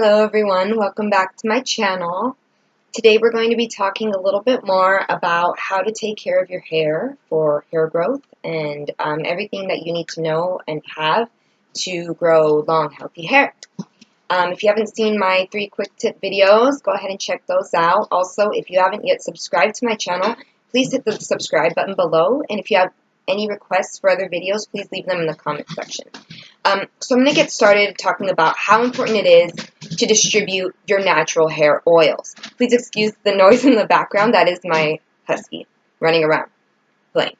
Hello everyone, welcome back to my channel. Today we're going to be talking a little bit more about how to take care of your hair for hair growth and everything that you need to know and have to grow long, healthy hair. If you haven't seen my 3 quick tip videos, go ahead and check those out. Also, if you haven't yet subscribed to my channel, please hit the subscribe button below, and if you have any requests for other videos, please leave them in the comment section. So I'm going to get started talking about how important it is to distribute your natural hair oils. Please excuse the noise in the background. That is my husky running around playing.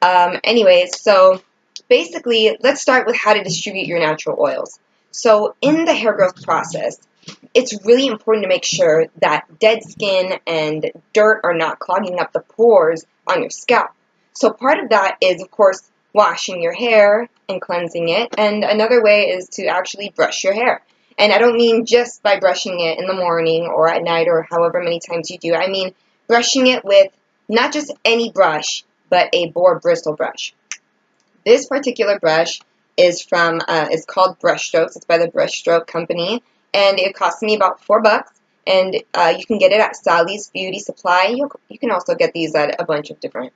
Anyways, so basically, let's start with how to distribute your natural oils. So in the hair growth process, it's really important to make sure that dead skin and dirt are not clogging up the pores on your scalp. So part of that is, of course, washing your hair and cleansing it, and another way is to actually brush your hair. And I don't mean just by brushing it in the morning or at night or however many times you do. I mean brushing it with not just any brush, but a BOAR bristle brush. This particular brush is from, it's called Brushstrokes. It's by the Brushstroke company, and it cost me about $4. And you can get it at Sally's Beauty Supply. You can also get these at a bunch of different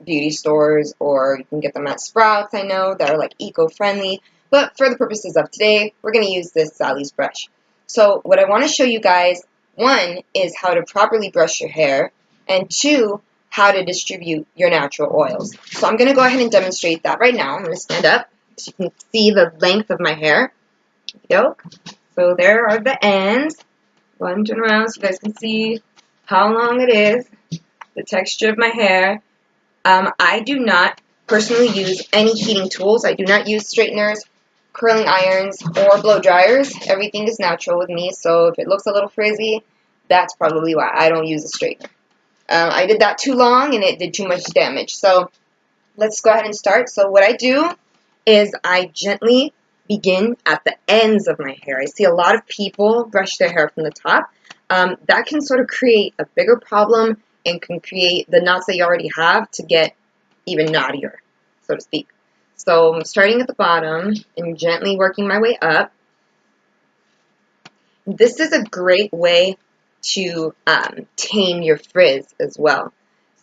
beauty stores, or you can get them at Sprouts, I know, that are like eco-friendly. But for the purposes of today, we're going to use this Sally's brush. So what I want to show you guys, one, is how to properly brush your hair, and two, how to distribute your natural oils. So I'm going to go ahead and demonstrate that right now. I'm going to stand up so you can see the length of my hair. So there are the ends. Go ahead and turn around so you guys can see how long it is, the texture of my hair. I do not personally use any heating tools. I do not use straighteners, curling irons, or blow dryers. Everything is natural with me, so if it looks a little frizzy, that's probably why I don't use a straightener. I did that too long and it did too much damage. So let's go ahead and start. So what I do is I gently begin at the ends of my hair. I see a lot of people brush their hair from the top. That can sort of create a bigger problem and can create the knots that you already have to get even knottier, so to speak. So I'm starting at the bottom and gently working my way up. This is a great way to tame your frizz as well.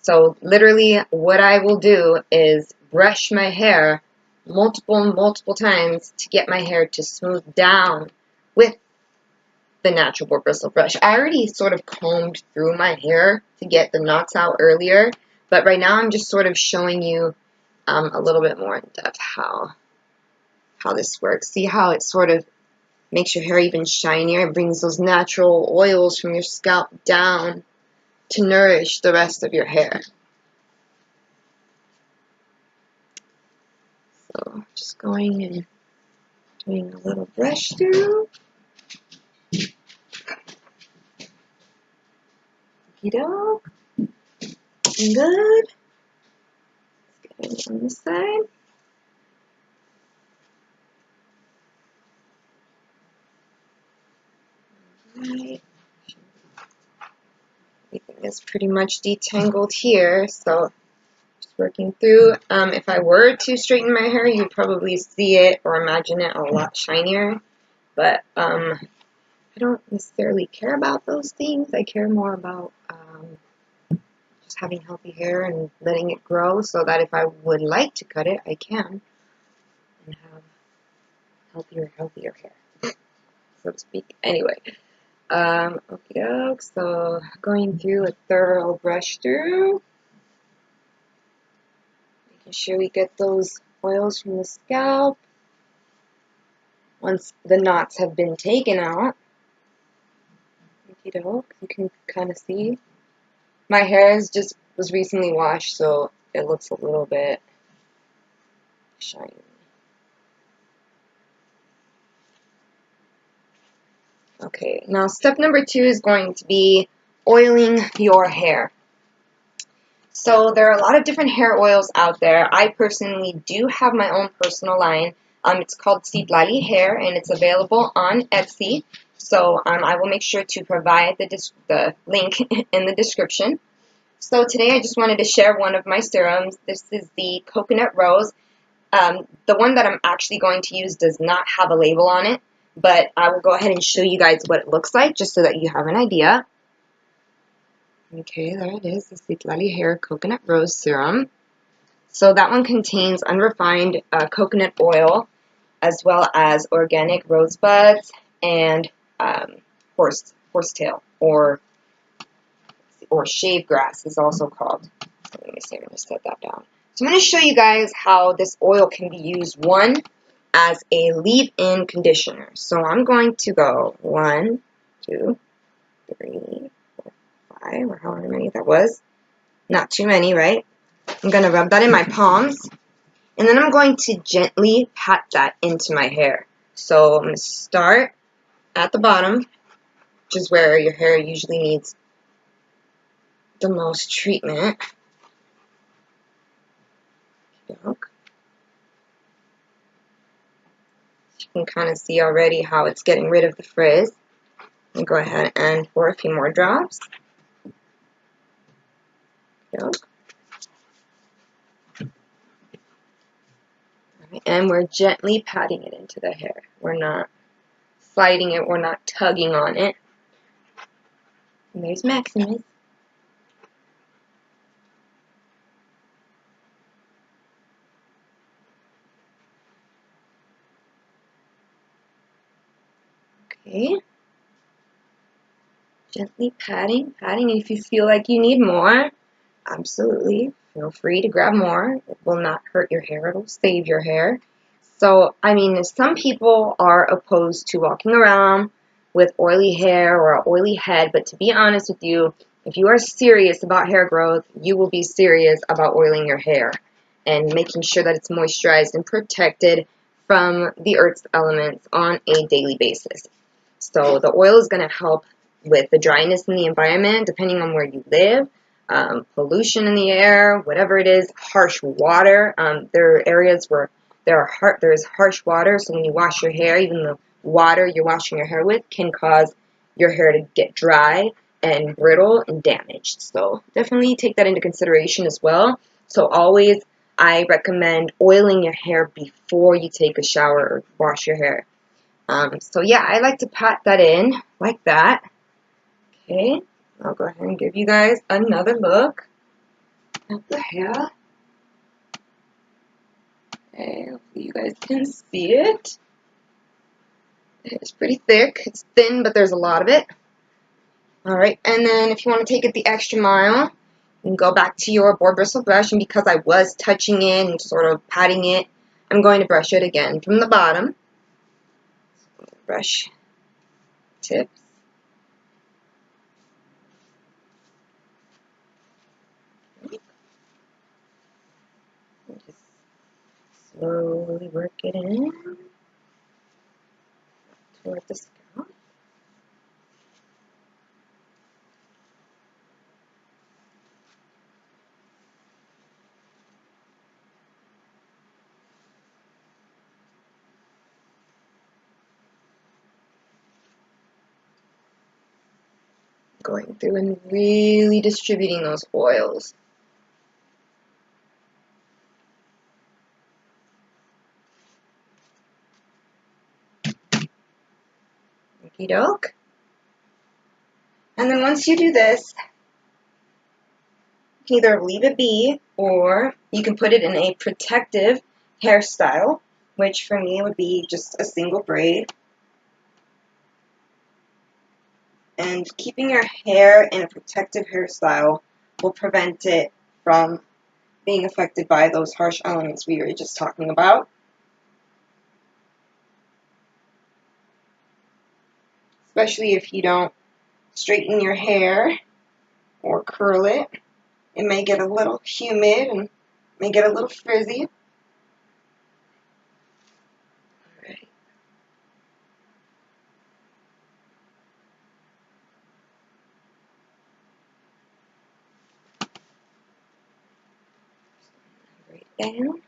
So literally what I will do is brush my hair multiple times to get my hair to smooth down with the natural BOAR bristle brush. I already sort of combed through my hair to get the knots out earlier, but right now I'm just sort of showing you a little bit more in depth how this works. See how it sort of makes your hair even shinier. It brings those natural oils from your scalp down to nourish the rest of your hair. So just going and doing a little brush through. Okey-doke. Good. Let's get it on this side. Right. Everything is pretty much detangled here, so just working through. If I were to straighten my hair, you'd probably see it or imagine it a lot shinier, but I don't necessarily care about those things. I care more about just having healthy hair and letting it grow so that if I would like to cut it, I can and have healthier hair, so to speak. Anyway, okey-doke, so going through a thorough brush through, making sure we get those oils from the scalp. Once the knots have been taken out, okey-doke, you can kind of see. My hair was recently washed, so it looks a little bit shiny. Okay, now step number 2 is going to be oiling your hair. So there are a lot of different hair oils out there. I personally do have my own personal line. It's called CITLALI hair, and it's available on Etsy. So I will make sure to provide the link in the description. So today I just wanted to share one of my serums. This is the Coconut Rose. The one that I'm actually going to use does not have a label on it. but I will go ahead and show you guys what it looks like just so that you have an idea. Okay, there it is, the CITLALI Hair Coconut Rose Serum. So that one contains unrefined coconut oil, as well as organic rosebuds and horsetail, or shave grass is also called. So let me see, I'm going to set that down. So I'm going to show you guys how this oil can be used, one, as a leave-in conditioner. So I'm going to go 1, 2, 3, 4, 5, or however many that was. Not too many, right? I'm going to rub that in my palms, and then I'm going to gently pat that into my hair. So I'm going to start at the bottom, which is where your hair usually needs the most treatment. Look. You can kind of see already how it's getting rid of the frizz. And go ahead and pour a few more drops. Look. And we're gently patting it into the hair. We're not sliding it, we're not tugging on it. And there's Maximus. Okay. Gently patting. If you feel like you need more, absolutely feel free to grab more. It will not hurt your hair, it'll save your hair. So, I mean, some people are opposed to walking around with oily hair or an oily head, but to be honest with you, if you are serious about hair growth, you will be serious about oiling your hair and making sure that it's moisturized and protected from the earth's elements on a daily basis. So the oil is going to help with the dryness in the environment, depending on where you live, pollution in the air, whatever it is, harsh water. There are areas where there is harsh water, so when you wash your hair, even the water you're washing your hair with can cause your hair to get dry and brittle and damaged. So definitely take that into consideration as well. So always, I recommend oiling your hair before you take a shower or wash your hair. So yeah, I like to pat that in like that. Okay, I'll go ahead and give you guys another look at the hair. Okay, hopefully you guys can see it. It's pretty thick. It's thin, but there's a lot of it. Alright, and then if you want to take it the extra mile, you can go back to your boar bristle brush, and because I was touching it and sort of patting it, I'm going to brush it again from the bottom. Brush tips. And just slowly work it in toward the scalp. Going through and really distributing those oils. Okie doke. And then once you do this, you can either leave it be or you can put it in a protective hairstyle, which for me would be just a single braid. And keeping your hair in a protective hairstyle will prevent it from being affected by those harsh elements we were just talking about. Especially if you don't straighten your hair or curl it. It may get a little humid and may get a little frizzy. Alright. Right down.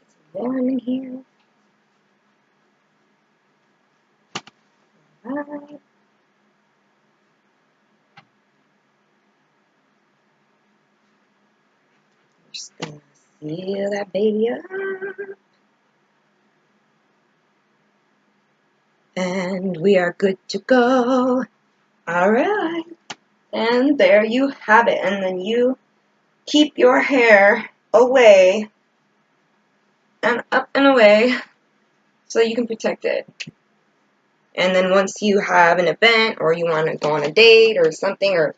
It's warm in here. Alright. Just gonna seal that baby up. And we are good to go. Alright. And there you have it. And then you keep your hair away and up and away so you can protect it. And then once you have an event or you want to go on a date or something, or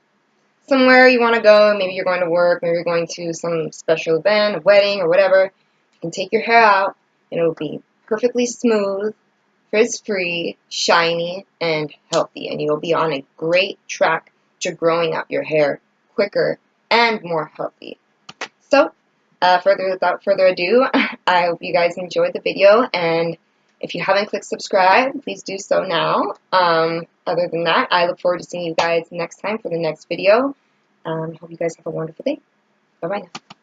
somewhere you want to go, maybe you're going to work, maybe you're going to some special event, a wedding or whatever, you can take your hair out and it will be perfectly smooth, frizz-free, shiny, and healthy. And you'll be on a great track to growing out your hair quicker and more healthy. So, without further ado, I hope you guys enjoyed the video, and if you haven't clicked subscribe, please do so now. Other than that, I look forward to seeing you guys next time for the next video. Hope you guys have a wonderful day. Bye-bye now.